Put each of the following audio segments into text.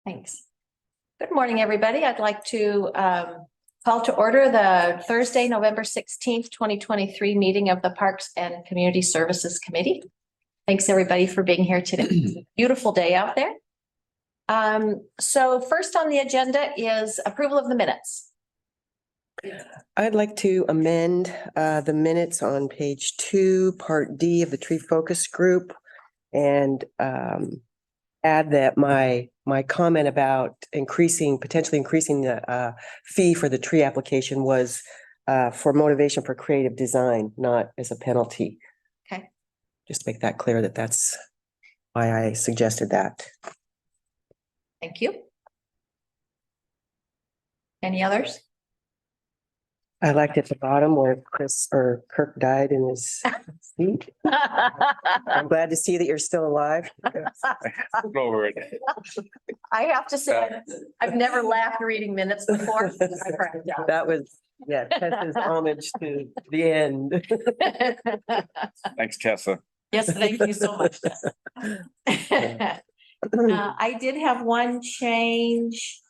Thanks. Good morning, everybody. I'd like to call to order the Thursday, November 16th, 2023 meeting of the Parks and Community Services Committee. Thanks, everybody, for being here today. Beautiful day out there. So first on the agenda is approval of the minutes. I'd like to amend the minutes on page 2, part D of the tree focus group, and add that my comment about potentially increasing the fee for the tree application was for motivation for creative design, not as a penalty. Okay. Just make that clear that that's why I suggested that. Thank you. Any others? I liked at the bottom where Kirk died in his seat. I'm glad to see that you're still alive. Over it. I have to say, I've never laughed reading minutes before. That was, Tessa's homage to the end. Thanks, Tessa. Yes, thank you so much. I did have one change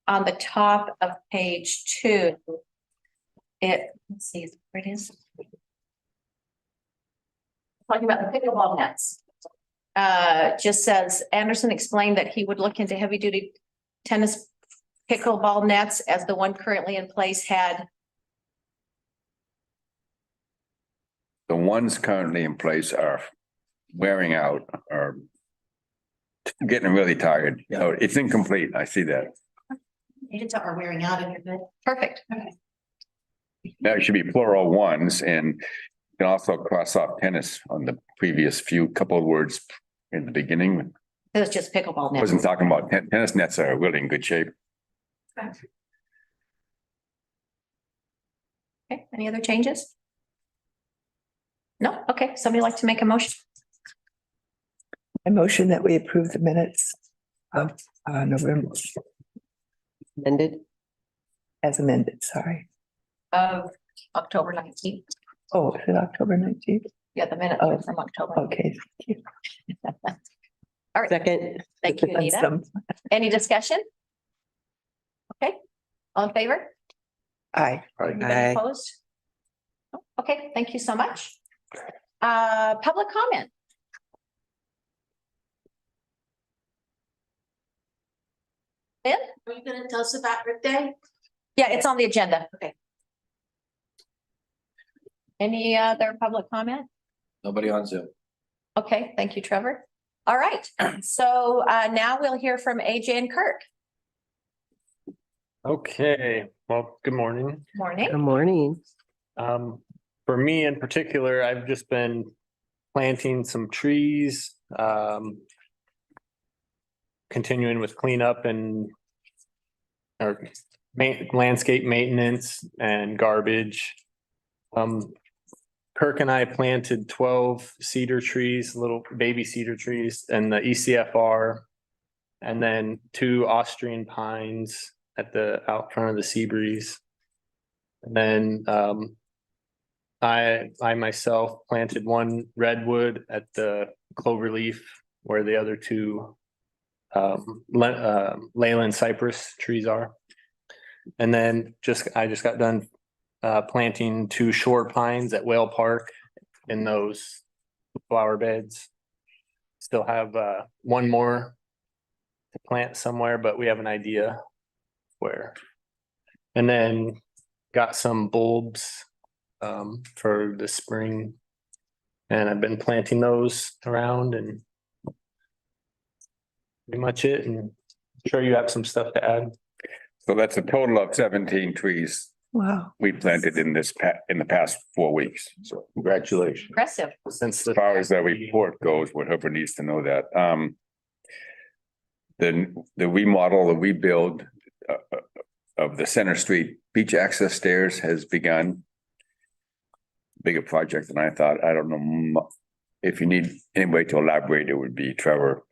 on the top of page 2. Let's see where it is. Talking about the pickleball nets. Just says Anderson explained that he would look into heavy duty tennis pickleball nets as the one currently in place had. The ones currently in place are wearing out, are getting really tired. So it's incomplete. I see that. Are wearing out if you're good. Perfect. Okay. Now it should be plural ones, and you can also cross off tennis on the previous couple of words in the beginning. It was just pickleball I nets. wasn't talking about tennis nets are really in good shape. Okay, any other changes? No? Okay, somebody like to make a motion? I motion that we approve the minutes of November Amended. as amended, sorry. Of October 19th. Oh, is it October 19th? Yeah, the minutes Oh. from October. Okay, thank you. All right. Second. Thank you, Anita. Any discussion? Okay, all in favor? Aye. Anybody Aye. opposed? No? Okay, thank you so much. Public comment. Ben? Are you gonna tell us about Earth Day? Yeah, it's on the agenda. Okay. Any other public comment? Nobody on Zoom. Okay, thank you, Trevor. All right, so now we'll hear from AJ and Kirk. Okay, well, good morning. Morning. Good morning. For me in particular, I've just been planting some trees, continuing with cleanup and or landscape maintenance and garbage. Kirk and I planted 12 cedar trees, little baby cedar trees, and the ECFR, and then 2 Austrian pines at the out front of the Seabreeze. And then I myself planted 1 redwood at the Cloverleaf, where the other 2 Leyland cypress trees are. And then I just got done planting 2 shore pines at Whale Park in those flower beds. Still have 1 more to plant somewhere, but we have an idea where. And then got some bulbs for the spring, and I've been planting those around, and pretty much it. And I'm sure you have some stuff to add. So that's a total of 17 trees Wow. we planted in the past 4 weeks. So congratulations. Impressive. Since As far as that report goes, whatever needs to know that, the remodel, the rebuild of the Center Street beach access stairs has begun. Bigger project than I thought. I don't know if you need anybody to elaborate, it would be Trevor.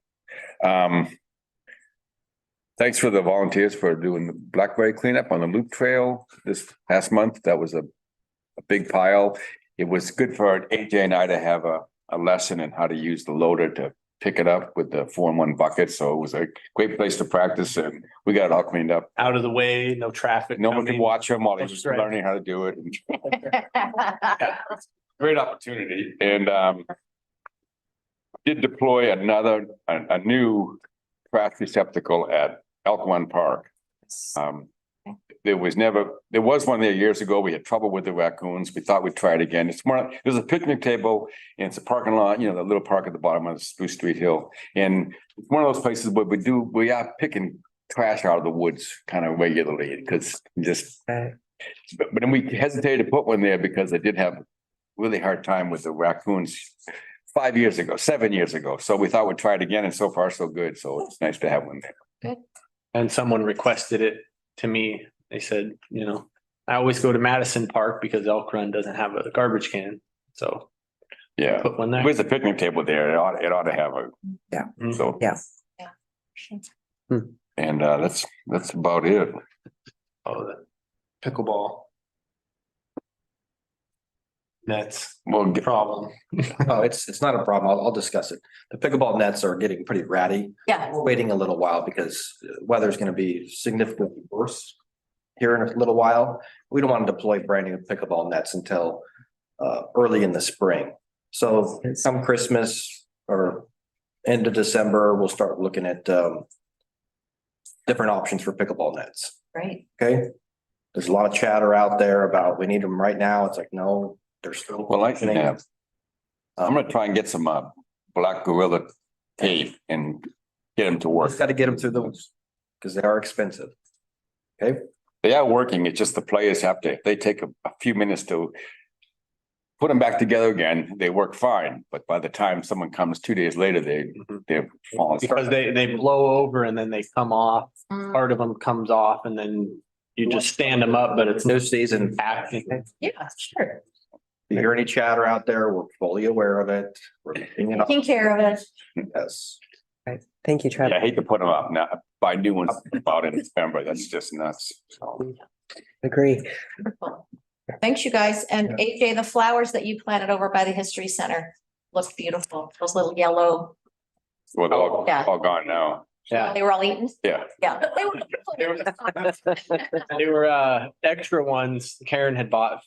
Thanks for the volunteers for doing the blackberry cleanup on the loop trail this past month. That was a big pile. It was good for AJ and I to have a lesson in how to use the loader to pick it up with the 4-in-1 bucket. So it was a great place to practice and we got it all cleaned up. Out of the way, no traffic. No one could coming. watch them while they was Right. learning how to do it. Great opportunity and did deploy a new trash receptacle at Elk Run Park. There was one there years ago. We had trouble with the raccoons. We thought we'd try it again. There's a picnic table and it's a parking lot, the little park at the bottom of Spruce Street Hill. And it's one of those places where we are picking trash out of the woods kind of regularly because but then we hesitated to put one there because they did have really hard time with the raccoons 7 years ago. So we thought we'd try it again and so far so good. So it's nice to have one there. And someone requested it to me. They said, I always go to Madison Park because Elk Run doesn't have a garbage can. So Yeah. put one there. There's a picnic table there. It ought to have a. Yeah. So. Yeah. And that's about it. Oh, the pickleball. That's Well, the problem. Oh, it's not a problem. I'll discuss it. The pickleball nets are getting pretty ratty. Yeah. We're waiting a little while because weather's gonna be significantly worse here in a little while. We don't want to deploy brand new pickleball nets until early in the spring. So come Christmas or end of December, we'll start looking at different options for pickleball nets. Great. Okay? There's a lot of chatter out there about we need them right now. It's like, no, they're still. well, I can have. I'm gonna try and get some black gorilla tape and get them to work. Just got to get them through those because they are expensive. Okay? They are working. It's just the players they take a few minutes to put them back together again. They work fine, but by the time someone comes 2 days later, they're falling. Because they blow over and then they come off. Mm, Part of them comes off and then you just stand them up, but it's New season. acting. Yeah, sure. If you hear any chatter out there, we're fully aware of it. We're looking it up. Taking care of it. Yes. Thank you, Yeah, Travis. I hate to put them up now, buy new ones about in November. That's just nuts. So, Agree. Wonderful. Thanks, you guys. And AJ, the flowers that you planted over by the History Center look beautiful. Those little yellow, well, they're all, Yeah. all gone now. Yeah. they were all eaten. Yeah. Yeah. They were They were extra ones Karen had bought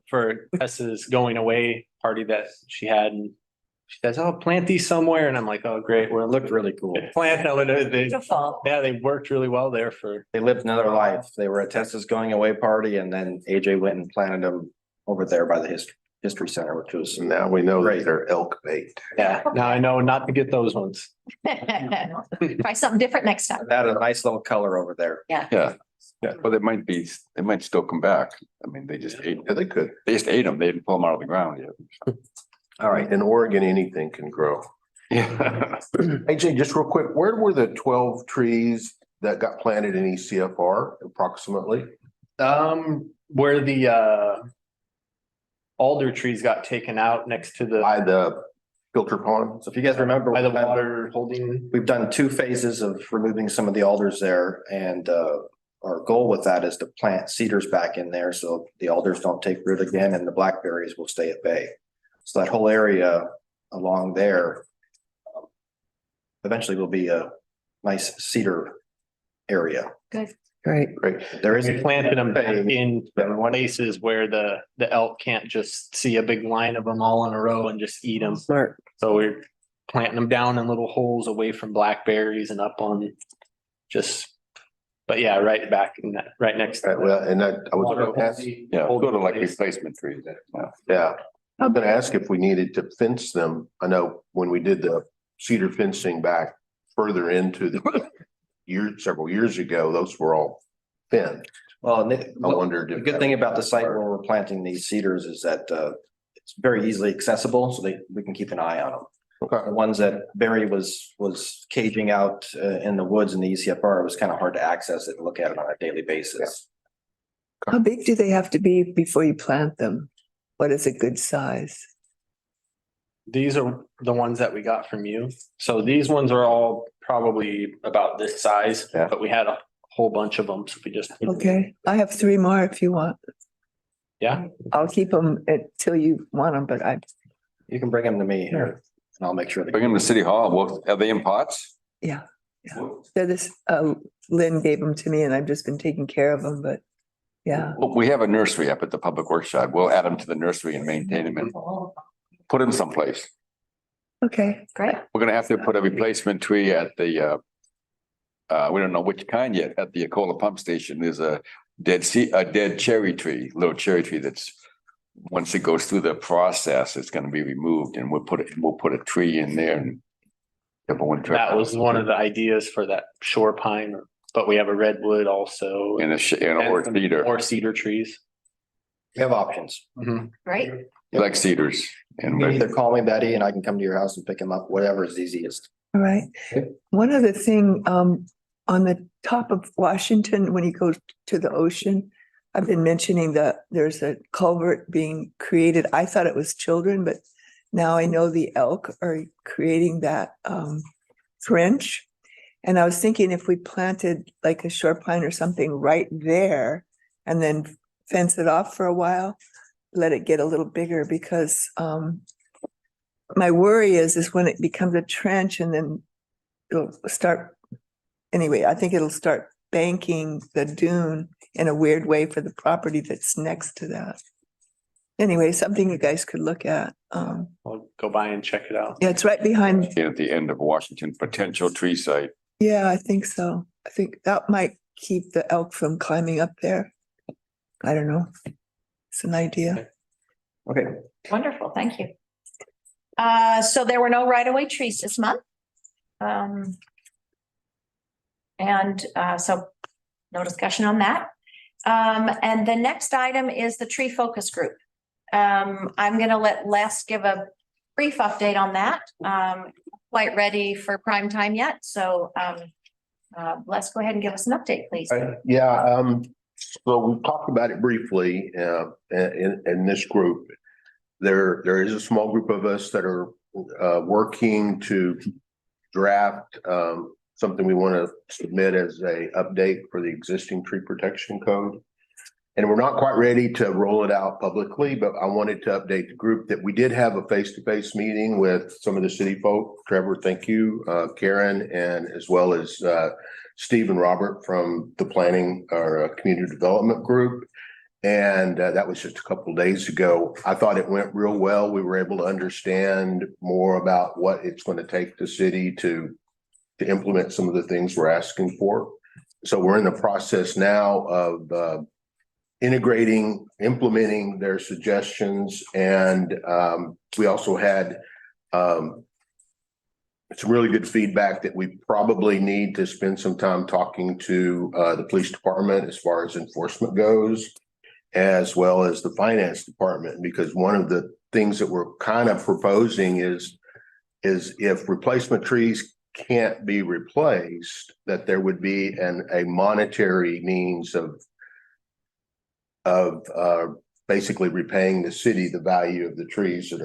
for Tessa's going away party that she had. And she says, "Oh, plant these somewhere." And I'm like, "Oh, great. Well, It looked really cool. plant them." And they, Beautiful. yeah, they worked really well there for. They lived another life. They were at Tessa's going away party and then AJ went and planted them over there by the history center, which was. Now we know Great. that they're elk bait. Yeah, now I know not to get those ones. Try something different next time. That a nice little color over there. Yeah. Yeah. Well, they might still come back. I mean, they just ate Yeah, they could. them. They didn't pull them out of the ground yet. All right. In Oregon, anything can grow. Yeah. AJ, just real quick, where were the 12 trees that got planted in ECFR approximately? Where the alder trees got taken out next to the By the filter pond? So if you guys remember. by the water holding. We've done 2 phases of removing some of the alders there and our goal with that is to plant cedars back in there so the alders don't take root again and the blackberries will stay at bay. So that whole area along there eventually will be a nice cedar area. Great. Great. There is. We planted them back in places where the elk can't just see a big line of them all in a row and just eat them. Smart. So we're planting them down in little holes away from blackberries and up on just, but yeah, right back in that, right next to Right, well, and I was gonna ask, Yeah, we'll go to like replacement trees. Yeah. yeah, I'm gonna ask if we needed to fence them. I know when we did the cedar fencing back further into the several years ago, those were all thin. Well, and I wondered the if. good thing about the site where we're planting these cedars is that it's very easily accessible, so we can keep an eye on them. Okay. The ones that Barry was caging out in the woods in the ECFR, it was kind of hard to access it and look at it on a daily basis. How big do they have to be before you plant them? What is a good size? These are the ones that we got from you. So these ones are all probably about this size, Yeah. but we had a whole bunch of them. So we just. Okay, I have 3 more if you want. Yeah, I'll keep them until you want them, but I, You can bring them to me here. And I'll make sure Bring that, them to City Hall. Well, are they in pots? Yeah. So this, Lynn gave them to me and I've just been taking care of them, but yeah, Well, we have a nursery up at the Public Works side. We'll add them to the nursery and maintain them and put them someplace. okay. Great. We're gonna have to put a replacement tree at the we don't know which kind yet, at the Ecola pump station. There's a dead cherry tree, little cherry tree that's, once it goes through the process, it's gonna be removed and we'll put a tree in there and everyone. That was one of the ideas for that shore pine, but we have a redwood also. And or cedar. Or cedar trees. we have options. Great. You like cedars You and can either call me Betty and I can come to your house and pick them up, whatever is easiest. All right. One other thing, on the top of Washington, when you go to the ocean, I've been mentioning that there's a culvert being created. I thought it was children, but now I know the elk are creating that trench. And I was thinking if we planted like a short pine or something right there and then fence it off for a while, let it get a little bigger because my worry is when it becomes a trench and then it'll start, anyway, I think it'll start banking the dune in a weird way for the property that's next to that. Anyway, something you guys could look at. We'll go by and check it out. Yeah, it's right behind, at the end of Washington, potential tree site. yeah, I think so. I think that might keep the elk from climbing up there. I don't know. It's an idea. Okay, Wonderful. Thank you. So there were no right-of-way trees this month. So no discussion on that. And the next item is the tree focus group. I'm gonna let Les give a brief update on that. Quite ready for prime time yet, so let's go ahead and give us an update, please. Yeah, so we talked about it briefly, in this group. There is a small group of us that are, working to draft, something we want to submit as a update for the existing tree protection code. And we're not quite ready to roll it out publicly, but I wanted to update the group that we did have a face-to-face meeting with some of the city folk. Trevor, thank you, Karen, and as well as Steve and Robert from the planning or community development group. And that was just a couple of days ago. I thought it went real well. We were able to understand more about what it's going to take the city to implement some of the things we're asking for. So we're in the process now of implementing their suggestions. And we also had some really good feedback that we probably need to spend some time talking to the police department as far as enforcement goes, as well as the finance department, because one of the things that we're kind of proposing is if replacement trees can't be replaced, that there would be a monetary means of basically repaying the city the value of the trees that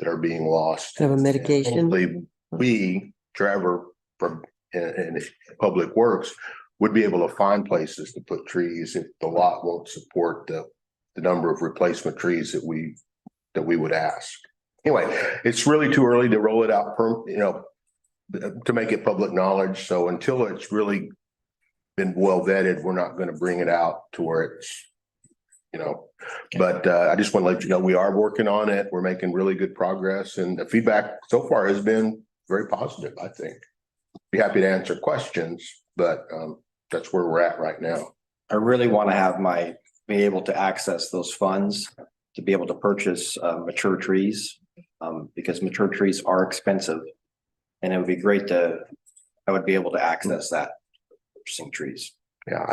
are being lost. Have a mitigation. Hopefully, we, Trevor, from in Public Works, would be able to find places to put trees if the lot won't support the number of replacement trees that we would ask. Anyway, it's really too early to roll it out to make it public knowledge. So until it's really been well vetted, we're not going to bring it out to where it's, but I just want to let you know, we are working on it. We're making really good progress, and the feedback so far has been very positive, I think. Be happy to answer questions, but that's where we're at right now. I really want to be able to access those funds to be able to purchase mature trees, because mature trees are expensive. And it would be great I would be able to access that purchasing trees. Yeah,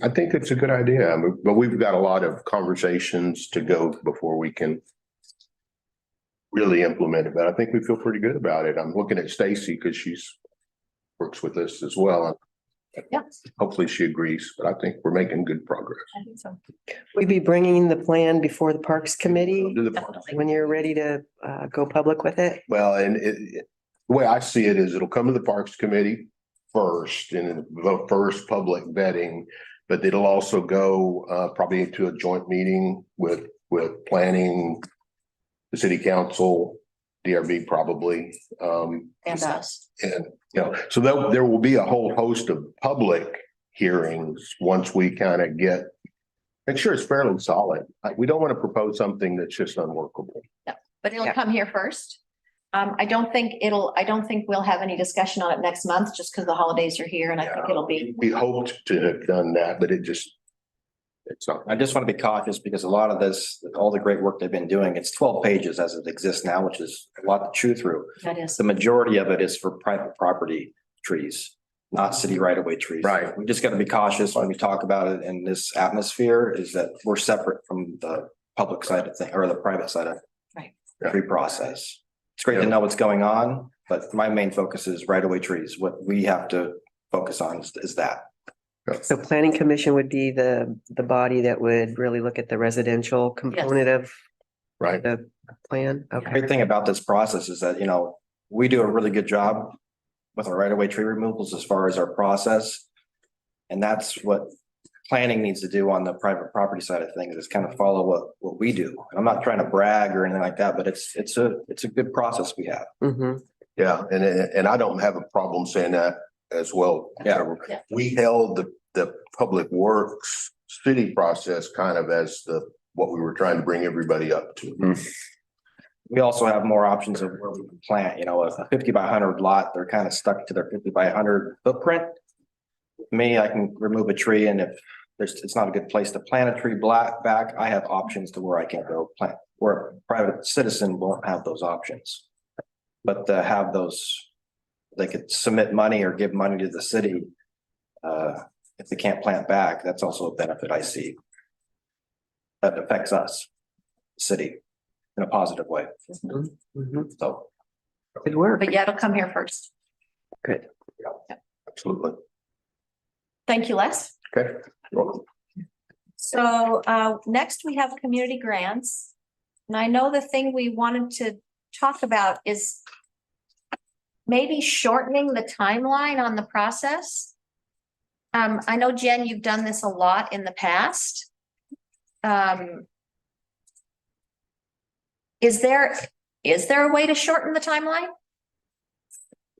I think it's a good idea, but we've got a lot of conversations to go before we can really implement it, but I think we feel pretty good about it. I'm looking at Stacy because she's works with us as well. Yeah. Hopefully she agrees, but I think we're making good progress. I think so. We'd be bringing the plan before the Parks Committee Definitely. when you're ready to go public with it. Well, and the way I see it is it'll come to the Parks Committee first in the first public vetting, but it'll also go probably to a joint meeting with planning, the city council, DRB probably. And us. And, so there will be a whole host of public hearings once we kind of make sure it's fairly solid. We don't want to propose something that's just unworkable. But it'll Yeah. come here first. I don't think we'll have any discussion on it next month, just because the holidays are here, and I think it'll be. We hoped to have done that, but it's not. I just want to be cautious because a lot of this, all the great work they've been doing, it's 12 pages as it exists now, which is a lot to chew through. That is. The majority of it is for private property trees, not city right of way trees. Right. We just got to be cautious when we talk about it in this atmosphere, is that we're separate from the public side of thing or the private side of Right. the tree process. It's great to know what's going on, but my main focus is right of way trees. What we have to focus on is that. So planning commission would be the body that would really look at the residential component of Right. the plan. Okay. Great thing about this process is that, we do a really good job with our right of way tree removals as far as our process. And that's what planning needs to do on the private property side of things, is kind of follow what we do. And I'm not trying to brag or anything like that, but it's a good process we have. Mhm. Yeah, and I don't have a problem saying that as well. Yeah. Yeah. We held the public works city process kind of as what we were trying to bring everybody up to. We also have more options of where we can plant, a 50 by 100 lot, they're kind of stuck to their 50 by 100 footprint. Me, I can remove a tree, and if it's not a good place to plant a tree back, I have options to where I can go plant, where a private citizen won't have those options. But to have those, they could submit money or give money to the city. If they can't plant back, that's also a benefit I see. That affects us, city, in a positive way. Mhm. So Good work. But yeah, it'll come here first. Good. Absolutely. Thank you, Les. Okay. You're welcome. So next we have community grants. And I know the thing we wanted to talk about is maybe shortening the timeline on the process. I know, Jen, you've done this a lot in the past. Is there a way to shorten the timeline?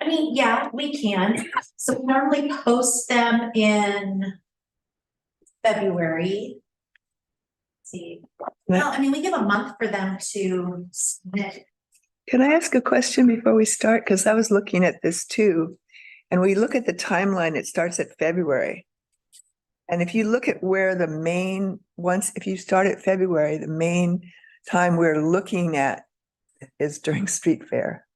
I mean, yeah, we can. So we normally post them in February. Let's see, well, I mean, we give a month for them to submit. Can I ask a question before we start? Because I was looking at this too. And we look at the timeline, it starts at February. And if you look at where if you start at February, the main time we're looking at is during street fair.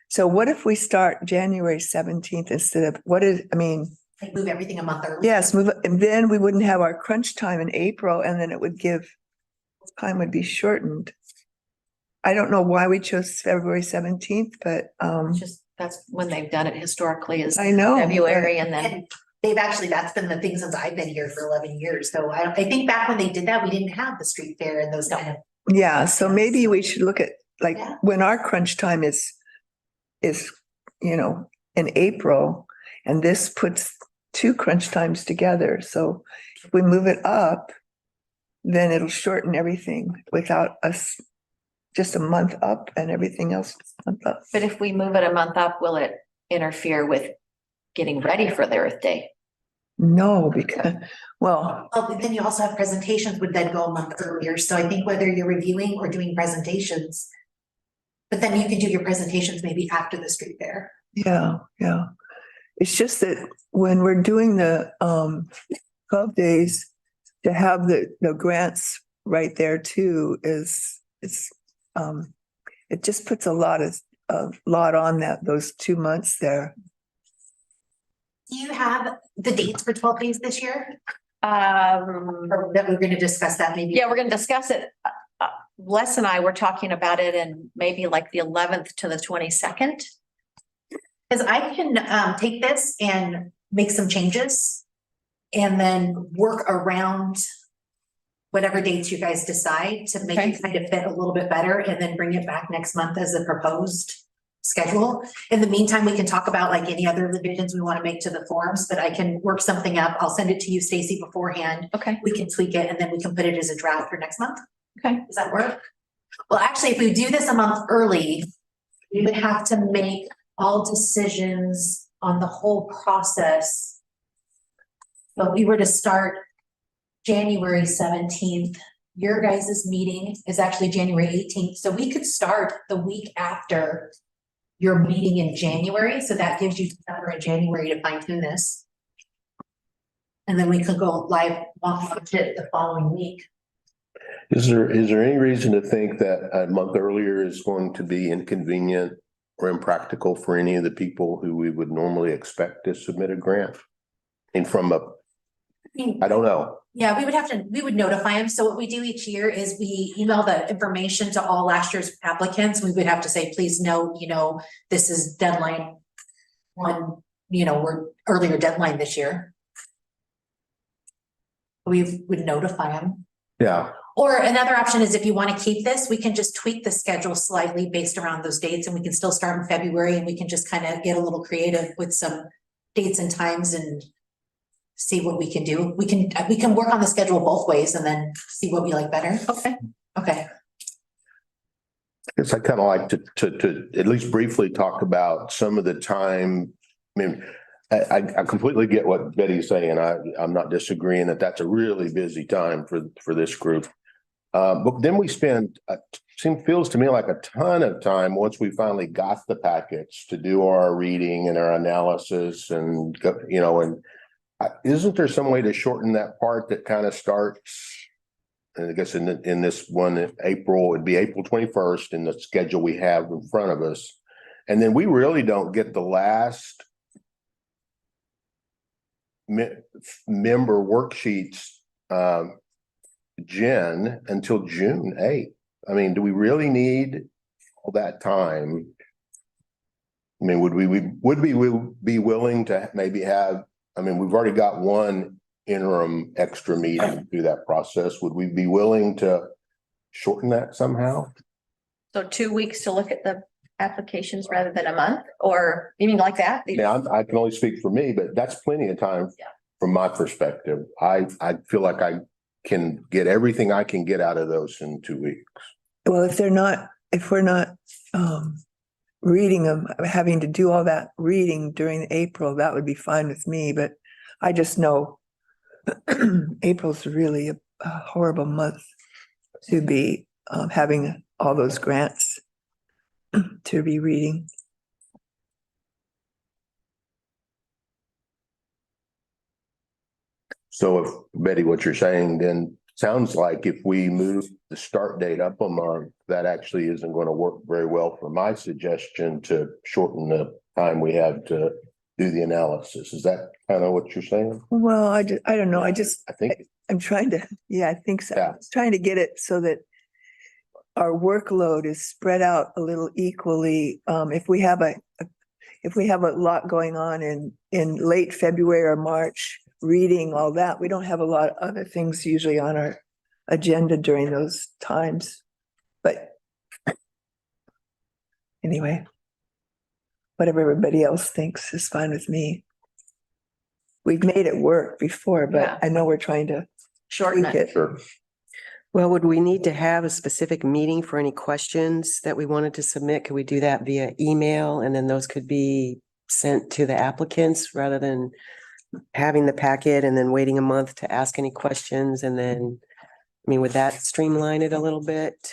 So what if we start January 17th instead of, Like move everything a month early. yes, and then we wouldn't have our crunch time in April, and then time would be shortened. I don't know why we chose February 17th, but That's when they've done it historically, is I know. February, and then And that's been the thing since I've been here for 11 years. So I think back when they did that, we didn't have the street fair and those kind of. Yeah, so maybe we should look at Yeah. when our crunch time is, in April, and this puts two crunch times together. So if we move it up, then it'll shorten everything without us just a month up and everything else a month up. but if we move it a month up, will it interfere with getting ready for the Earth Day? No, because, well, Oh, but then you also have presentations would then go a month earlier. So I think whether you're reviewing or doing presentations. But then you can do your presentations maybe after the street fair. yeah. It's just that when we're doing the 12 days, to have the grants right there too it just puts a lot on those 2 months there. Do you have the dates for 12 days this year? Um, Or that we're gonna discuss that maybe? yeah, we're gonna discuss it. Les and I were talking about it, and maybe like the 11th to the 22nd. Because I can take this and make some changes. And then work around whatever dates you guys decide to make it kind of fit a little bit better, and then bring it back next month as a proposed schedule. In the meantime, we can talk about like any other revisions we want to make to the forms, but I can work something up. I'll send it to you, Stacy, beforehand. Okay. We can tweak it and then we can put it as a draft for next month. Okay. Does that work? Well, actually, if we do this a month early, we would have to make all decisions on the whole process. But we were to start January 17th. Your guys' meeting is actually January 18th, so we could start the week after your meeting in January, so that gives you December and January to fine tune this. And then we could go live, launch it the following week. Is there any reason to think that a month earlier is going to be inconvenient or impractical for any of the people who we would normally expect to submit a grant? And I don't know. Yeah, we would notify them. So what we do each year is we email the information to all last year's applicants. We would have to say, please note, this is deadline one, we're earlier deadline this year. We would notify them. Yeah. Or another option is if you want to keep this, we can just tweak the schedule slightly based around those dates, and we can still start in February, and we can just kind of get a little creative with some dates and times and see what we can do. We can work on the schedule both ways and then see what we like better. Okay. Guess I kind of like to at least briefly talk about some of the time. I mean, I completely get what Betty's saying. I'm not disagreeing that that's a really busy time for this group. But then we spend, feels to me like a ton of time once we finally got the packets to do our reading and our analysis and, isn't there some way to shorten that part that kind of starts? And I guess in this one, April, it'd be April 21st in the schedule we have in front of us. And then we really don't get the last member worksheets, Jen, until June 8th. I mean, do we really need all that time? I mean, would we be willing to maybe have, we've already got one interim extra meeting through that process. Would we be willing to shorten that somehow? So 2 weeks to look at the applications rather than a month, or you mean like that? Now, I can only speak for me, but that's plenty of time from my perspective. I feel like I can get everything I can get out of those in 2 weeks. Well, if we're not reading them, having to do all that reading during April, that would be fine with me, but I just know April's really a horrible month to be having all those grants to be reading. So if Betty, what you're saying then sounds like if we move the start date up a month, that actually isn't going to work very well for my suggestion to shorten the time we have to do the analysis. Is that kind of what you're saying? Well, I don't know. I think, I'm trying to, I think so. Yeah. Trying to get it so that our workload is spread out a little equally. If we have a lot going on in late February or March, reading all that, we don't have a lot of other things usually on our agenda during those times. But anyway, whatever everybody else thinks is fine with me. We've made it work before, but Yeah. I know we're trying to Shorten tweak it. it. sure. Well, would we need to have a specific meeting for any questions that we wanted to submit? Could we do that via email and then those could be sent to the applicants rather than having the packet and then waiting a month to ask any questions? And then, would that streamline it a little bit?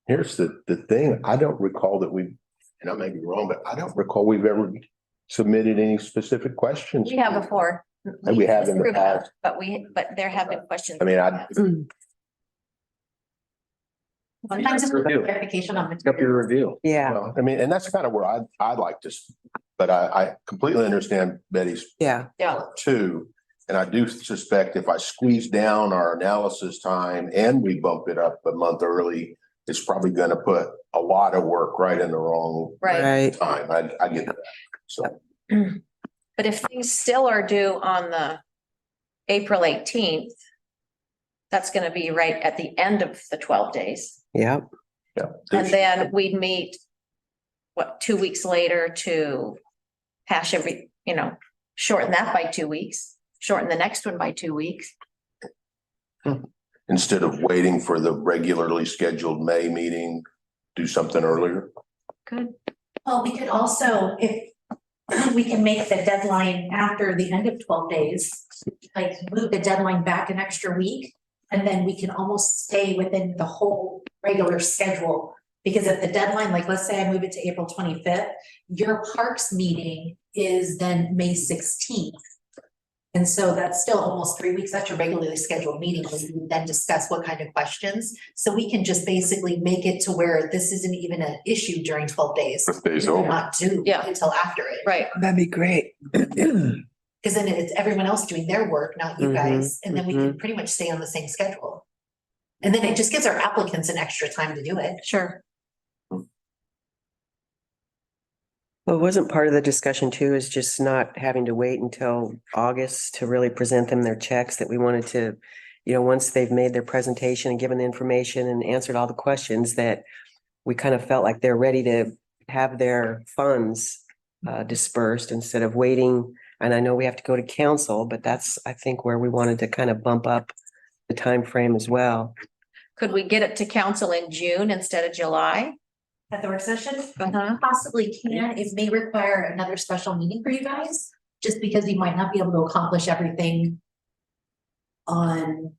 Here's the thing. I don't recall that and I may be wrong, but I don't recall we've ever submitted any specific questions. We have before. We have in the past. But there have been questions. Sometimes it's Review. clarification on Up your review. Yeah, Well, and that's kind of where I'd like to, but I completely understand Betty's yeah. Yeah, too. And I do suspect if I squeeze down our analysis time and we bump it up a month early, it's probably going to put a lot of work right in the wrong right. time. I get that. So, But if things still are due on the April 18th, that's gonna be right at the end of the 12 days. Yep. yeah. And then we'd meet, 2 weeks later to hash shorten that by 2 weeks, shorten the next one by 2 weeks. Instead of waiting for the regularly scheduled May meeting, do something earlier. Good. Well, we could also, if we can make the deadline after the end of 12 days, like move the deadline back an extra week. And then we can almost stay within the whole regular schedule. Because if the deadline, like, let's say I move it to April 25th, your parks meeting is then May 16th. And so that's still almost 3 weeks. That's your regularly scheduled meeting where you then discuss what kind of questions. So we can just basically make it to where this isn't even an issue during 12 days. Birthday's We're over. not due Yeah. until after it. Right. That'd be great. Because then it's everyone else doing their work, not you Mhm, guys, and then we can pretty much stay on the same schedule. And then it just gives our applicants an extra time to do it. Sure. Well, it wasn't part of the discussion too, is just not having to wait until August to really present them their checks, that we wanted to, once they've made their presentation and given the information and answered all the questions, that we kind of felt like they're ready to have their funds dispersed instead of waiting. And I know we have to go to council, but that's, I think, where we wanted to kind of bump up the time frame as well. Could we get it to council in June instead of July? At the work session, Uh-huh. possibly can, it may require another special meeting for you guys, just because you might not be able to accomplish everything on.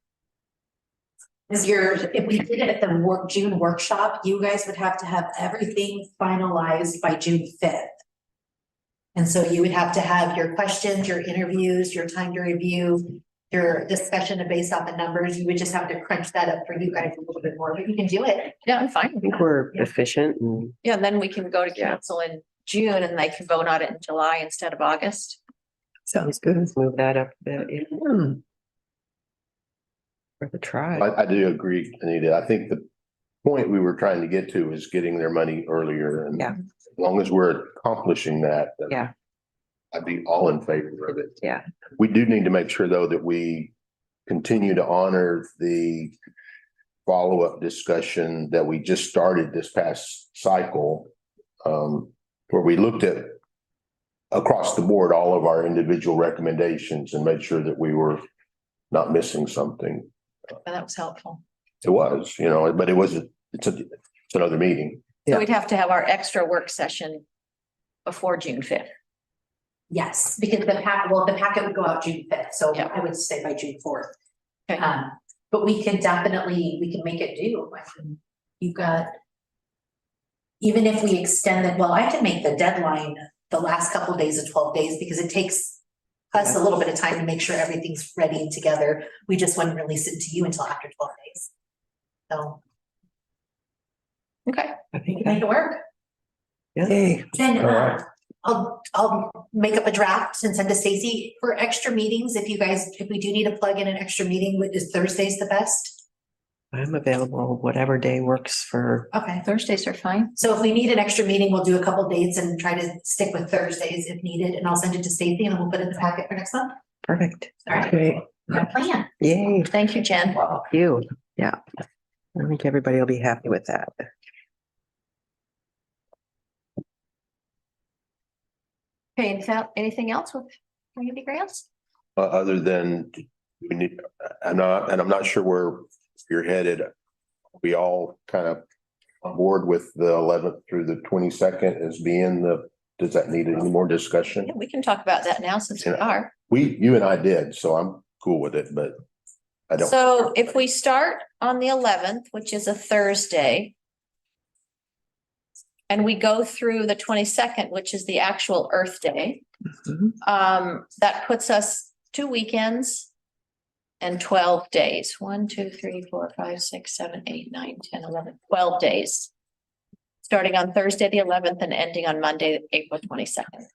Because if we did it at the June workshop, you guys would have to have everything finalized by June 5th. And so you would have to have your questions, your interviews, your time to review, your discussion based on the numbers. You would just have to crunch that up for you guys a little bit more, but you can do it. Yeah, I'm fine. I think we're Yeah. efficient and Yeah, then we can go to Yeah. council in June and they can vote on it in July instead of August. Sounds good. move that up a bit, yeah, Hmm. for the tribe. I do agree, Anita. I think the point we were trying to get to is getting their money earlier and Yeah. as long as we're accomplishing that. then Yeah. I'd be all in favor of it. Yeah. We do need to make sure though that we continue to honor the follow-up discussion that we just started this past cycle. Where we looked at across the board, all of our individual recommendations and made sure that we were not missing something. And that was helpful. It was, but it's another meeting. So we'd have to have our extra work session before June 5th. Yes, because the packet would go out June 5th, so Yeah. I would say by June 4th. Okay. But we can make it do. I mean, you've got. Even if we extend it, well, I can make the deadline the last couple of days of 12 days because it takes us a little bit of time to make sure everything's ready and together. We just wouldn't release it to you until after 12 days. So Okay. I we think can make it work. Hey, And All right. I'll make up a draft and send to Stacy for extra meetings. If we do need to plug in an extra meeting, is Thursdays the best? I'm available, whatever day works for, Okay. Thursdays are fine. So if we need an extra meeting, we'll do a couple dates and try to stick with Thursdays if needed, and I'll send it to Stacy and we'll put it in the packet for next month. perfect. All right, great. got a plan. Yay, Thank you, Jen. you, yeah. I think everybody will be happy with that. Okay, anything else with community grants? Other than we need, I'm not sure where you're headed. We all kind of on board with the 11th through the 22nd as being does that need any more discussion? Yeah, we can talk about that now since we are. You and I did, so I'm cool with it, but I don't. So if we start on the 11th, which is a Thursday, and we go through the 22nd, which is the actual Earth Day, Mhm. that puts us 2 weekends and 12 days. 1, 2, 3, 4, 5, 6, 7, 8, 9, 10, 11, 12 days. Starting on Thursday, the 11th and ending on Monday, April 22nd.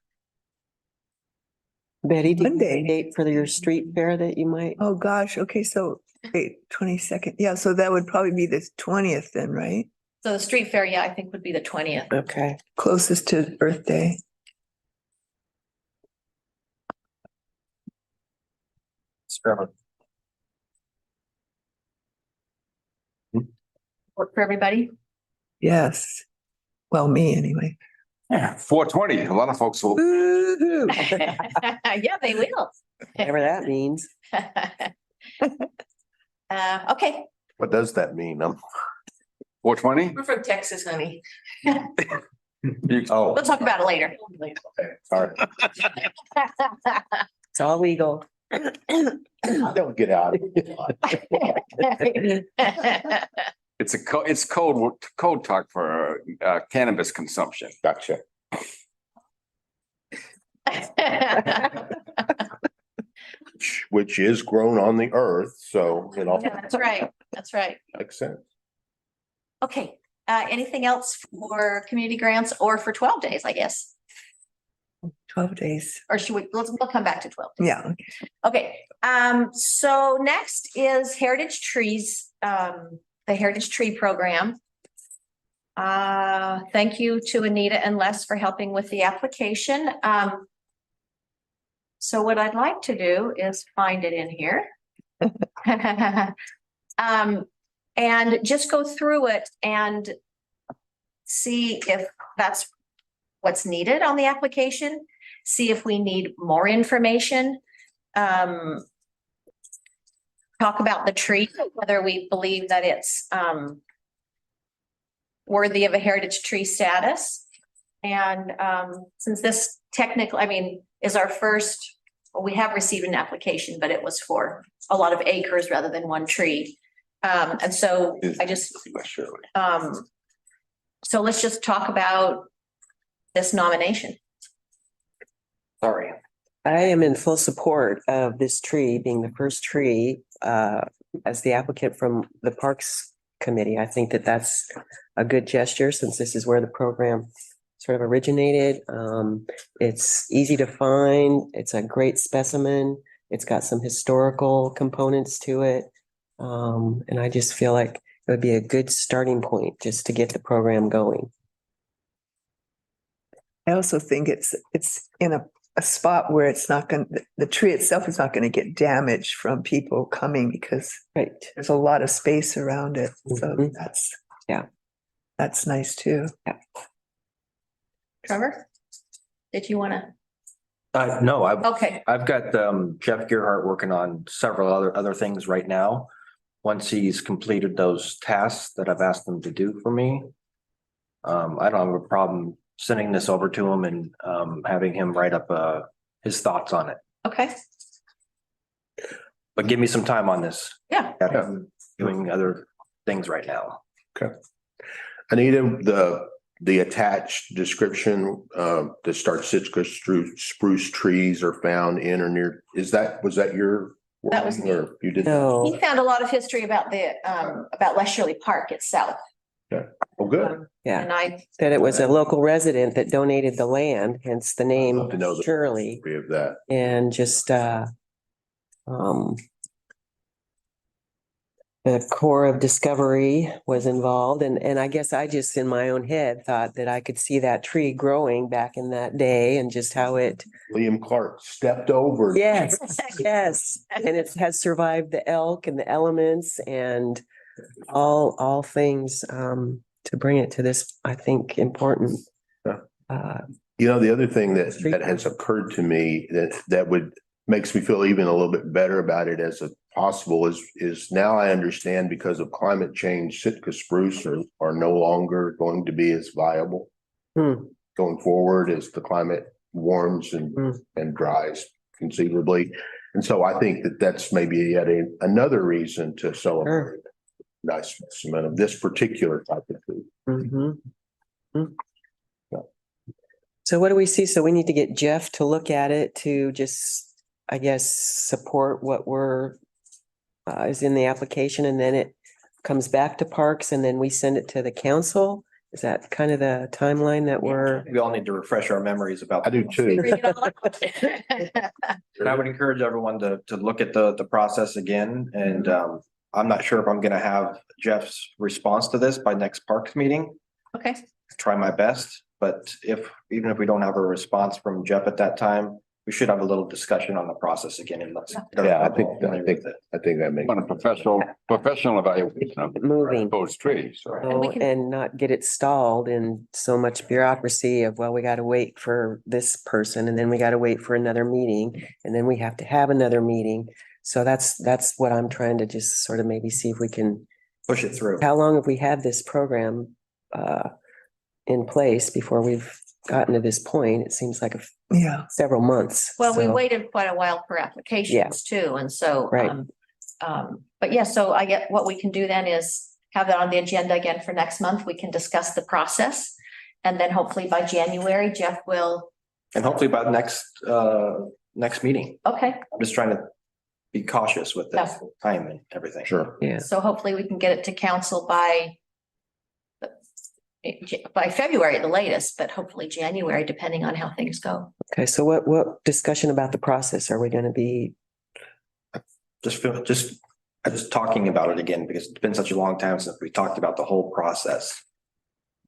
Betty, do you have a Monday. date for your street fair that you might? Oh, gosh. Okay, so wait, 22nd. Yeah, so that would probably be the 20th then, right? So the street fair, yeah, I think would be the 20th. Okay, Closest to Earth Day. Work for everybody? Yes. Well, me anyway. Yeah, 420. A lot of folks will. Woo-hoo. Yeah, they will. whatever that means. Okay, What does that mean? 420? We're from Texas, honey. Oh, We'll talk about it later. All right. It's all legal. Don't get out of it. It's code talk for cannabis consumption. Gotcha. Which is grown on the earth, so it all That's right. That's right. makes sense. Okay, anything else for community grants or for 12 days, I guess? 12 days. Or should we'll come back to 12. Yeah. Okay, so next is Heritage Trees, the Heritage Tree Program. Thank you to Anita and Les for helping with the application. So what I'd like to do is find it in here. And just go through it and see if that's what's needed on the application, see if we need more information. Talk about the tree, whether we believe that it's worthy of a heritage tree status. And since this technically, I mean, is our first, well, we have received an application, but it was for a lot of acres rather than one tree. And so I just, so let's just talk about this nomination. sorry. I am in full support of this tree being the first tree as the applicant from the Parks Committee. I think that that's a good gesture since this is where the program sort of originated. It's easy to find. It's a great specimen. It's got some historical components to it. And I just feel like it would be a good starting point just to get the program going. I also think it's in a spot where it's not going, the tree itself is not going to get damaged from people coming because Right. there's a lot of space around it. So Mhm. that's nice too. Trevor? Did you want to? No, Okay, I've got Jeff Gerhart working on several other things right now. Once he's completed those tasks that I've asked him to do for me. I don't have a problem sending this over to him and having him write up his thoughts on it. okay, But give me some time on this. yeah. I'm doing other things right now. Anita, the attached description, the Star Sitka spruce trees are found in or near, was that your? That was wording, or you did? No. He found a lot of history about about Les Shirley Park itself. Oh, good. Yeah. And I, That it was a local resident that donated the land, hence the name Love to know the Shirley. history of that. And just the Corps of Discovery was involved, and I guess I just in my own head thought that I could see that tree growing back in that day and just how it, William Clark stepped over. yes, yes. And it has survived the elk and the elements and all things to bring it to this, I think, important. The other thing that has occurred to me that would makes me feel even a little bit better about it as a possible is now I understand because of climate change, Sitka spruce are no longer going to be as viable going forward as the climate warms and dries conceivably. And so I think that's maybe yet another reason to celebrate nice specimen of this particular type of tree. So what do we see? So we need to get Jeff to look at it to just, I guess, support what is in the application, and then it comes back to Parks and then we send it to the council. Is that kind of the timeline that we're? We all need to refresh our memories about. I do too. read it all out. And I would encourage everyone to look at the process again, and I'm not sure if I'm gonna have Jeff's response to this by next Parks meeting. Okay, Try my best, but even if we don't have a response from Jeff at that time, we should have a little discussion on the process again and let's. Yeah, I think that makes. On a professional evaluation of Moving. those trees. So And we can- And not get it stalled in so much bureaucracy of, well, we got to wait for this person and then we got to wait for another meeting and then we have to have another meeting. So that's what I'm trying to just sort of maybe see if we can push it through. How long have we had this program in place before we've gotten to this point? It seems like Yeah. several months. Well, we so- waited quite a while for applications too, and so. Right. But yeah, so I get, what we can do then is have that on the agenda again for next month. We can discuss the process. And then hopefully by January, Jeff will, And hopefully by the next meeting. okay, I'm just trying to be cautious with the time and everything. Sure. Yeah, so hopefully we can get it to council by February at the latest, but hopefully January, depending on how things go. okay, so what discussion about the process are we gonna be? I'm just talking about it again because it's been such a long time since we talked about the whole process.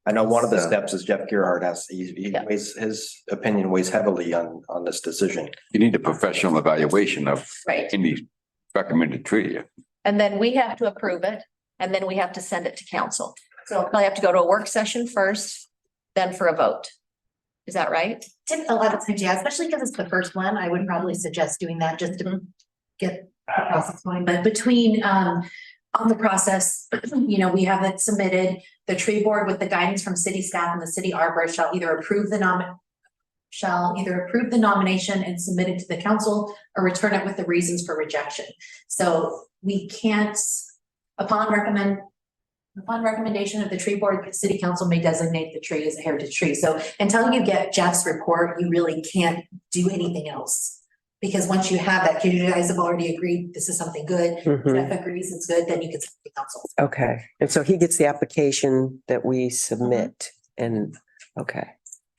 I know one of the steps is Jeff Gerhardt has, he Yeah. weighs, his opinion weighs heavily on this decision. You need a professional evaluation of Right. any recommended tree. And then we have to approve it, and then we have to send it to council. So we'll probably have to go to a work session first, then for a vote. Is that right? A lot of times, yeah, especially because it's the first one, I would probably suggest doing that just to get the process going. But between, on the process, we have it submitted. The tree board with the guidance from city staff and the city arborist shall either approve the nomination and submit it to the council or return it with the reasons for rejection. So we can't, upon recommendation of the tree board, the city council may designate the tree as a heritage tree. So until you get Jeff's report, you really can't do anything else. Because once you have that, you guys have already agreed, this is something good, Mhm. Jeff agrees it's good, then you can send it to council. Okay, and so he gets the application that we submit and, okay.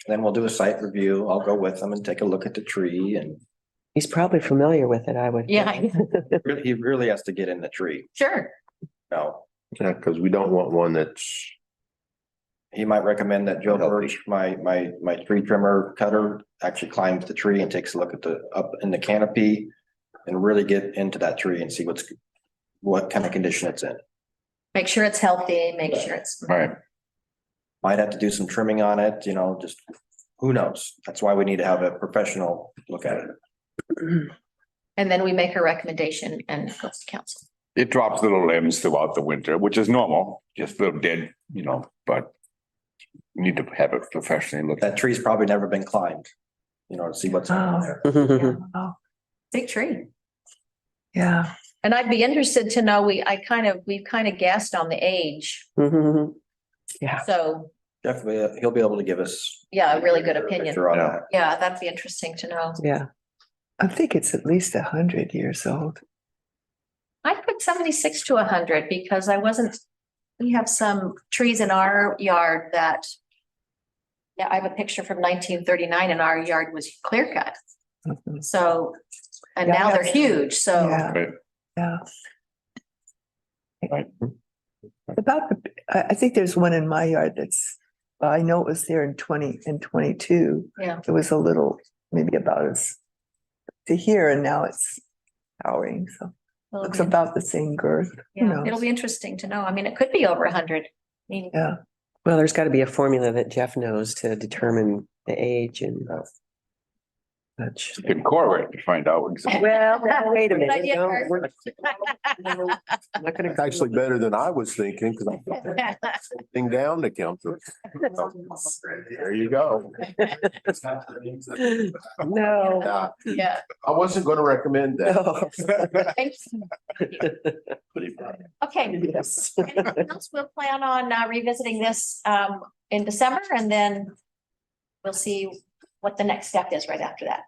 Then we'll do a site review. I'll go with him and take a look at the tree and He's probably familiar with it, I would. Yeah. think. he really has to get in the tree. Sure. Now, Yeah, because we don't want one that's, he might recommend that Joe Birch, my tree trimmer cutter, actually climbs the tree and takes a look at up in the canopy and really get into that tree and see what kind of condition it's in. Make sure it's healthy, make sure it's. Right. Might have to do some trimming on it, just who knows? That's why we need to have a professional look at it. And then we make a recommendation and it goes to council. It drops little limbs throughout the winter, which is normal, just a little dead, but you need to have it professionally looked at. That tree's probably never been climbed, to see what's on there. Oh, Big tree. yeah. And I'd be interested to know, we've kind of guessed on the age. Yeah, So, Definitely, he'll be able to give us. yeah, a really good opinion. picture on that. Yeah, that'd be interesting to know. yeah. I think it's at least 100 years old. I put 76 to 100 because we have some trees in our yard that. Yeah, I have a picture from 1939 and our yard was clear cut. Mhm. So, and Yeah, now they're yes. huge, so. Yeah, Right. yeah. I think there's one in my yard I know it was there in 22. Yeah. It was a little, maybe about as to here, and now it's towering, so It'll looks be- about the same girth. Who Yeah, knows? it'll be interesting to know. I mean, it could be over 100. I mean, Yeah, Well, there's got to be a formula that Jeff knows to determine the age and such. You can correlate to find out. exactly. Well, wait a Good minute. idea, don't- Kurt. we're- I'm not gonna. it's actually better than I was thinking, because I'm thing down to council. There you go. No. Yeah. I wasn't gonna recommend that. No. Thanks. Okay. Yes. Anything else? We'll plan on revisiting this in December and then we'll see what the next step is right after that.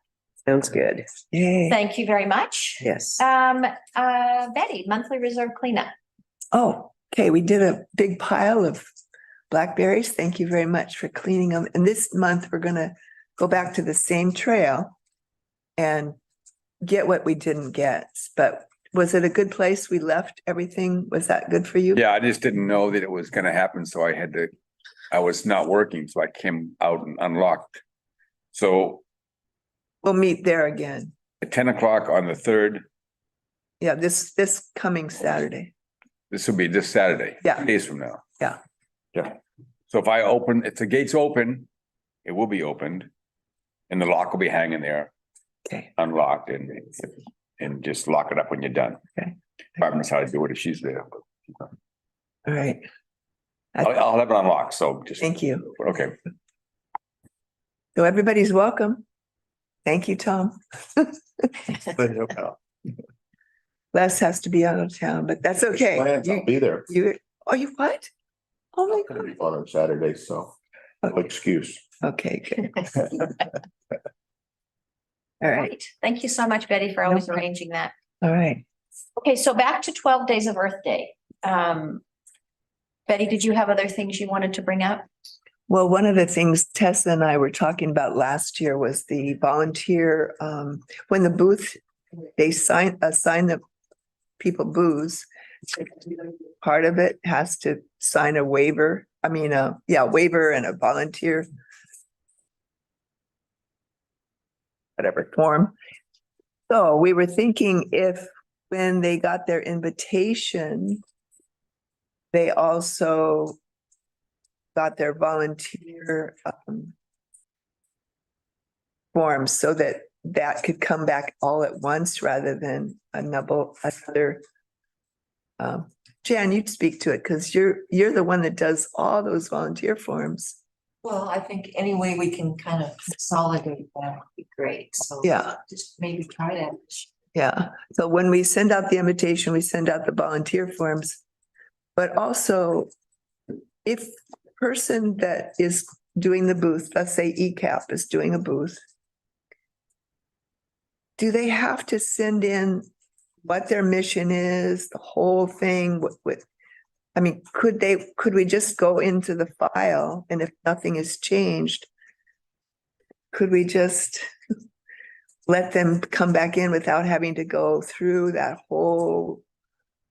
Sounds good. yay. Thank you very much. Yes. Betty, monthly reserve cleanup. Oh, okay, we did a big pile of blackberries. Thank you very much for cleaning them. And this month, we're gonna go back to the same trail and get what we didn't get. But was it a good place? We left everything. Was that good for you? Yeah, I just didn't know that it was gonna happen, so I was not working, so I came out and unlocked. So We'll meet there again. at 10 o'clock on the 3rd, Yeah, this coming Saturday. this will be this Saturday. Yeah. 2 days from now. Yeah. Yeah. So if the gate's open, it will be opened. And the lock will be hanging there, Okay, unlocked and just lock it up when you're done. Okay. Barb knows how to do it if she's there. All right. I'll have it unlocked, so just, Thank you. okay. So everybody's welcome. Thank you, Tom. Les has to be out of town, but that's okay. Plans, I'll be there. You what? Oh my Gonna be God. fun on Saturday, so no excuse. Okay, good. All All right, right. Thank you so much, Betty, for always problem. arranging that. all right. Okay, so back to 12 Days of Earth Day. Betty, did you have other things you wanted to bring up? Well, one of the things Tessa and I were talking about last year was the volunteer, when the booth, they assign the people booze. Part of it has to sign a waiver. I mean, waiver and a volunteer. Whatever form. So we were thinking if when they got their invitation, they also got their volunteer forms so that could come back all at once rather than another. Jan, you'd speak to it because you're the one that does all those volunteer forms. Well, I think any way we can kind of consolidate that would be great, so. Yeah. Just maybe try that. Yeah, so when we send out the invitation, we send out the volunteer forms. But also, if the person that is doing the booth, let's say ECAP is doing a booth, do they have to send in what their mission is, the whole thing with, I mean, could we just go into the file and if nothing has changed, could we just let them come back in without having to go through that whole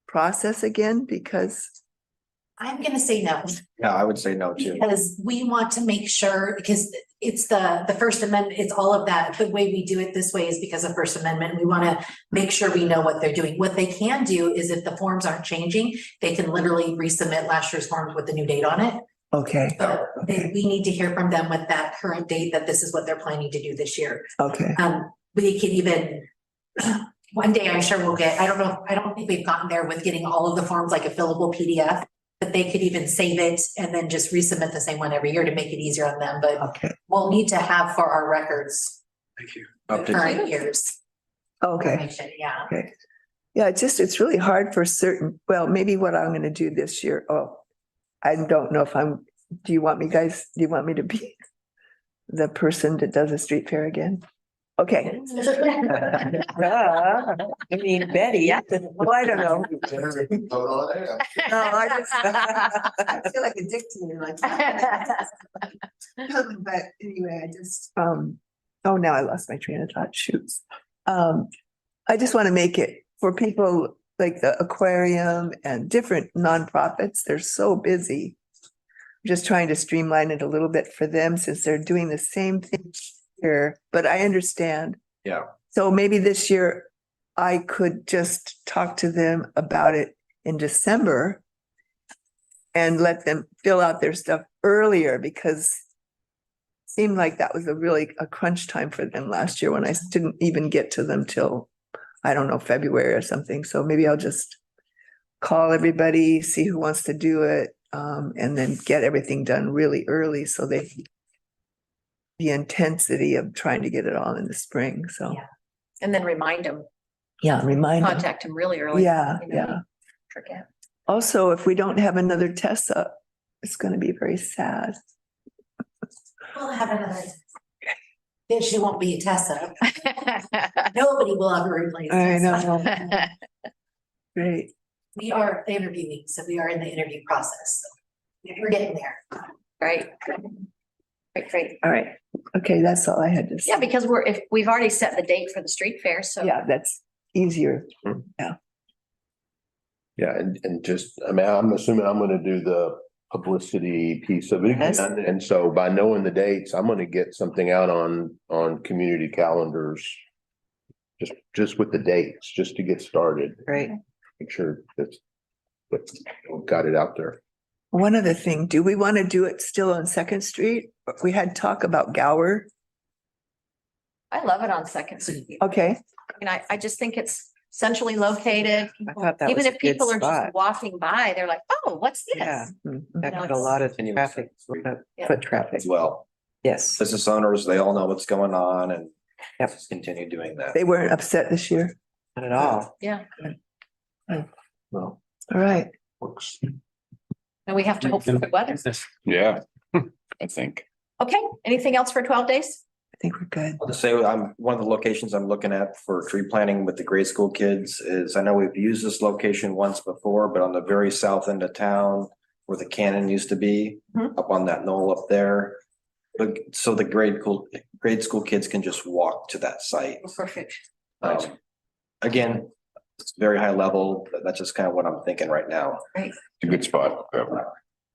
process again? Because I'm gonna say no. Yeah, I would say no too. Because we want to make sure, because it's the First Amendment, it's all of that. The way we do it this way is because of First Amendment. We want to make sure we know what they're doing. What they can do is if the forms aren't changing, they can literally resubmit last year's forms with the new date on it. okay, But we need to hear from them with that current date that this is what they're planning to do this year. okay, We could even, one day I'm sure we'll get, I don't think we've gotten there with getting all of the forms like a fillable PDF. But they could even save it and then just resubmit the same one every year to make it easier on them, but okay, we'll need to have for our records. Thank you. Up to- Current years. okay. Information, yeah. Okay. Yeah, it's really hard for certain, well, maybe what I'm gonna do this year, I don't know if do you want me to be the person that does a street fair again? Okay. I mean, Betty, well, I don't know. No, I feel like a dictator, like. But anyway, I just, now I lost my train of thought, shoots. I just want to make it for people like the aquarium and different nonprofits, they're so busy. Just trying to streamline it a little bit for them since they're doing the same thing here, but I understand. Yeah. So maybe this year I could just talk to them about it in December and let them fill out their stuff earlier because it seemed like that was a crunch time for them last year when I didn't even get to them till, I don't know, February or something. So maybe I'll just call everybody, see who wants to do it, and then get everything done really early so the intensity of trying to get it all in the spring, so. Yeah. And then remind them, Remind them. contact them really early. Yeah, you know, yeah. Forget. Also, if we don't have another Tessa, it's gonna be very sad. We'll have another. Then she won't be a Tessa. Nobody will ever replace I Tessa. know. Great. We are interviewing, so we are in the interview process. So we're getting there. Right. Great. All right. Okay, that's all I had to say. Yeah, because we've already set the date for the street fair, so. Yeah, that's easier. Yeah, and just, I mean, I'm assuming I'm gonna do the publicity piece of it. Yes. And so by knowing the dates, I'm gonna get something out on community calendars. Just with the dates, just to get started, Great. make sure that's got it out there. One other thing, do we want to do it still on Second Street? We had talk about Gower. I love it on Second Street. Okay, And I just think it's centrally located. I thought that Even was a if good people are spot. just walking by, they're like, oh, what's Yeah, this? that No, got a it's- lot of Continuous traffic, street Yeah. foot traffic. as well. Yes. Business owners, they all know what's going on and Yep. just continue doing that. They weren't upset this year. Not at all. Yeah, Well, All right. works. and we have to hope for good weather. Yeah, I think. Okay, anything else for 12 days? I think we're good. I'll just say one of the locations I'm looking at for tree planting with the grade school kids is, I know we've used this location once before, but on the very south end of town where the cannon used to be, Mhm. up on that knoll up there. But so the grade school kids can just walk to that site. Perfect. Again, it's very high level, but that's just kind of what I'm thinking right now. It's a good spot.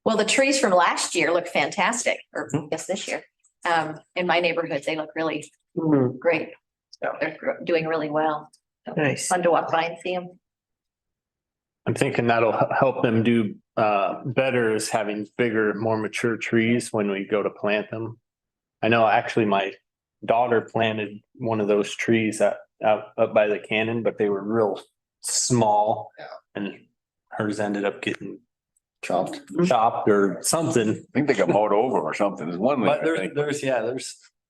Well, the trees from last year look fantastic, or Mm-hmm. I guess this year. In my neighborhood, they look really Mhm, great. Yeah. They're doing really well. Nice. Fun to walk by and see them. I'm thinking that'll help them do better is having bigger, more mature trees when we go to plant them. I know actually my daughter planted one of those trees out up by the cannon, but they were real small. Yeah. And hers ended up getting Chopped. chopped or something. I think they got mowed over or something. There's one. But I think. there's.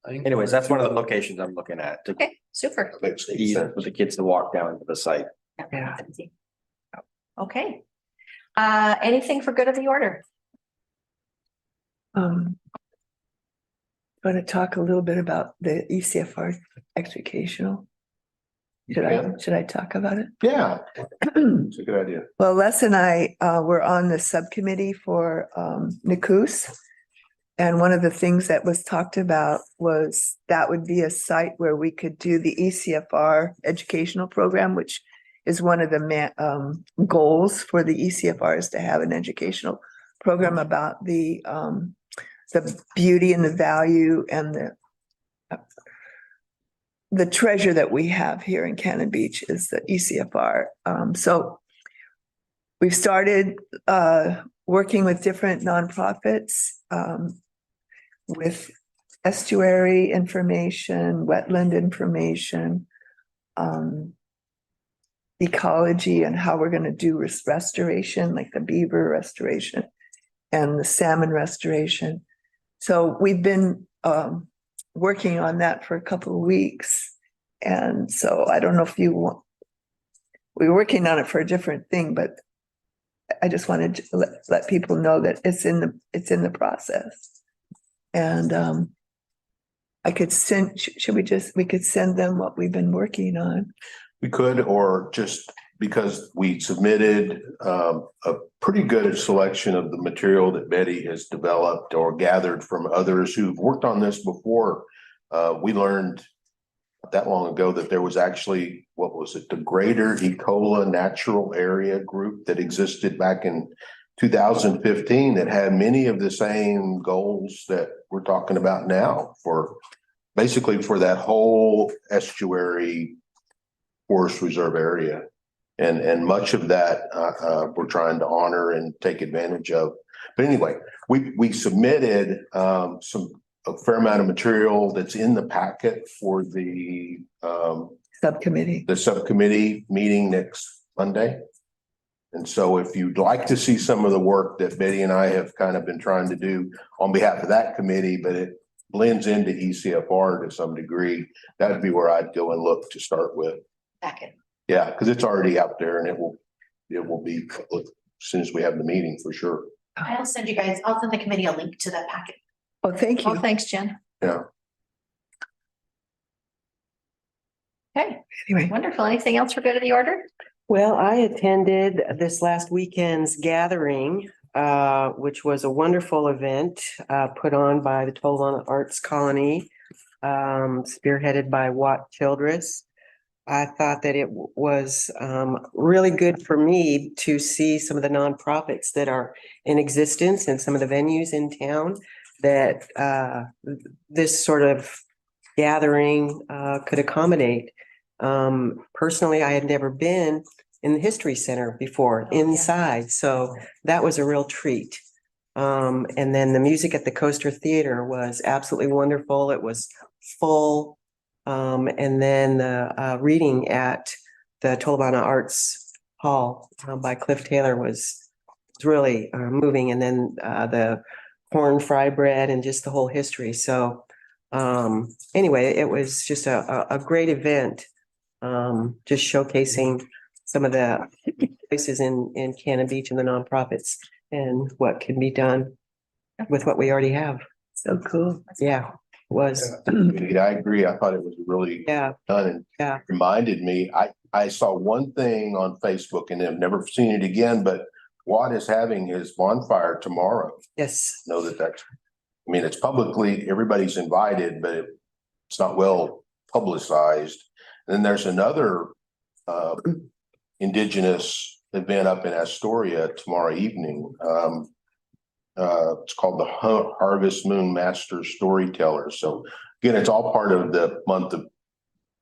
I think- Anyways, that's one of the locations I'm looking at to Okay, super. Makes ease sense. for the kids to walk down to the site. Yeah. Okay. Anything for good of the order? Want to talk a little bit about the ECFR educational? Should I talk about it? Yeah, it's a good idea. Well, Les and I were on the subcommittee for NACUS. And one of the things that was talked about was that would be a site where we could do the ECFR educational program, which is one of the goals for the ECFR is to have an educational program about the beauty and the value and the treasure that we have here in Cannon Beach is the ECFR. So we've started working with different nonprofits with estuary information, wetland information, ecology and how we're going to do restoration, like the beaver restoration and the salmon restoration. So we've been working on that for a couple of weeks. And so I don't know if you want, we were working on it for a different thing, but I just wanted to let people know that it's in the process. And I could send, we could send them what we've been working on. We could, or just because we submitted a pretty good selection of the material that Betty has developed or gathered from others who've worked on this before. We learned not that long ago that there was actually, what was it, the Greater Ecola Natural Area Group that existed back in 2015 that had many of the same goals that we're talking about now for basically for that whole estuary forest reserve area. And much of that we're trying to honor and take advantage of. But anyway, we submitted a fair amount of material that's in the packet for the subcommittee meeting next Monday. And so if you'd like to see some of the work that Betty and I have kind of been trying to do on behalf of that committee, but it blends into ECFR to some degree, that would be where I'd go and look to start with. Back in. Yeah, because it's already out there and it will be public as soon as we have the meeting for sure. I'll send the committee a link to that packet. Oh, thank Oh, you. thanks, Jen. Yeah. Okay, Anyway, wonderful. Anything else for good of the order? Well, I attended this last weekend's gathering, which was a wonderful event, put on by the Tolan Arts Colony, spearheaded by Watt Childress. I thought that it was really good for me to see some of the nonprofits that are in existence and some of the venues in town that this sort of gathering could accommodate. Personally, I had never been in the History Center before inside, so that was a real treat. And then the music at the Coaster Theater was absolutely wonderful. It was full. And then the reading at the Tolvana Arts Hall by Cliff Taylor was really moving. And then the corn fry bread and just the whole history. So anyway, it was just a great event. Just showcasing some of the places in Cannon Beach and the nonprofits and what can be done with what we already have. So cool. Yeah, it was. I agree. I thought it was really Yeah, done and yeah. reminded me, I saw one thing on Facebook and have never seen it again, but Watt is having his bonfire tomorrow. Yes. Know that's, I mean, it's publicly, everybody's invited, but it's not well publicized. And then there's another indigenous event up in Astoria tomorrow evening. It's called the Harvest Moon Master Storytellers. So again, it's all part of the month of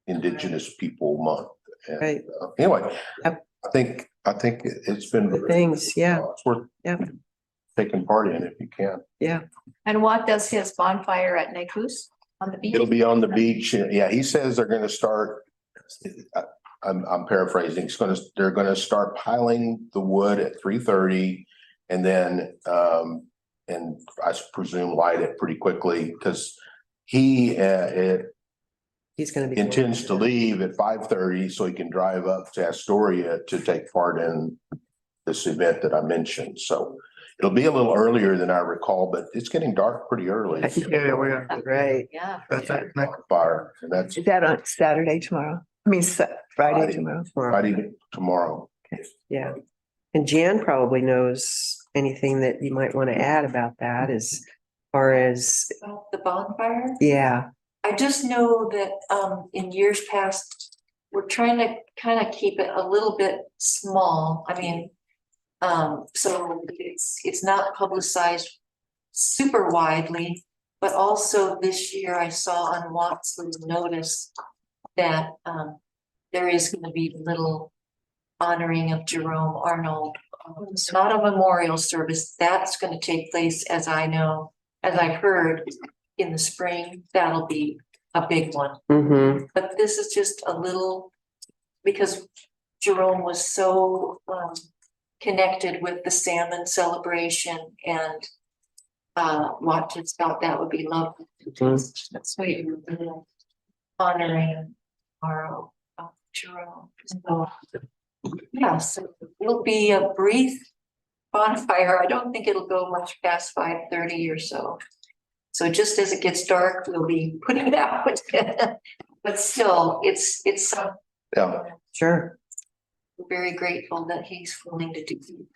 Indigenous People Month. And, Right. Anyway, Yep. I think it's been Good things, yeah. It's worth taking part in if you can. And Watt does his bonfire at Necus on the beach. It'll be on the beach. Yeah, he says they're gonna start. I'm paraphrasing. They're gonna start piling the wood at 3:30 and then and I presume light it pretty quickly because he He's gonna be. intends to leave at 5:30 so he can drive up to Astoria to take part in this event that I mentioned. So it'll be a little earlier than I recall, but it's getting dark pretty early. Yeah, we are. Right. Yeah. Fire, and that's Is that on Saturday tomorrow? I mean, Friday Friday. tomorrow. Friday tomorrow. Yeah. And Jan probably knows anything that you might want to add about that as far as, About the bonfire, yeah, I just know that in years past, we're trying to kind of keep it a little bit small. I mean, so it's not publicized super widely, but also this year I saw on Watt's notice that there is going to be a little honoring of Jerome Arnold. It's not a memorial service. That's going to take place, as I know, as I've heard, in the spring. That'll be a big one. mm-hmm, But this is just a little, because Jerome was so connected with the salmon celebration and Watt just thought that would be lovely. That's sweet. Honoring our Jerome. So, yeah, so it'll be a brief bonfire. I don't think it'll go much past 5:30 or so. So just as it gets dark, we'll be putting it out. But still, it's Yeah. sure. we're very grateful that he's willing to do.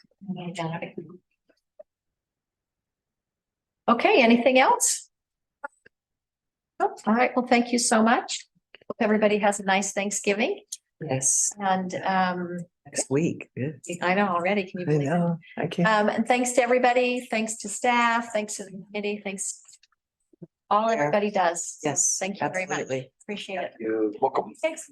Okay, anything else? Oh, all right, well, thank you so much. Hope everybody has a nice Thanksgiving Yes, and next week. Yeah. I know already, can you I believe it? know, I can't. And thanks to everybody, thanks to staff, thanks to the committee, thanks. All everybody does. Yes, Thank you very much. absolutely. Appreciate it. You're welcome. Thanks.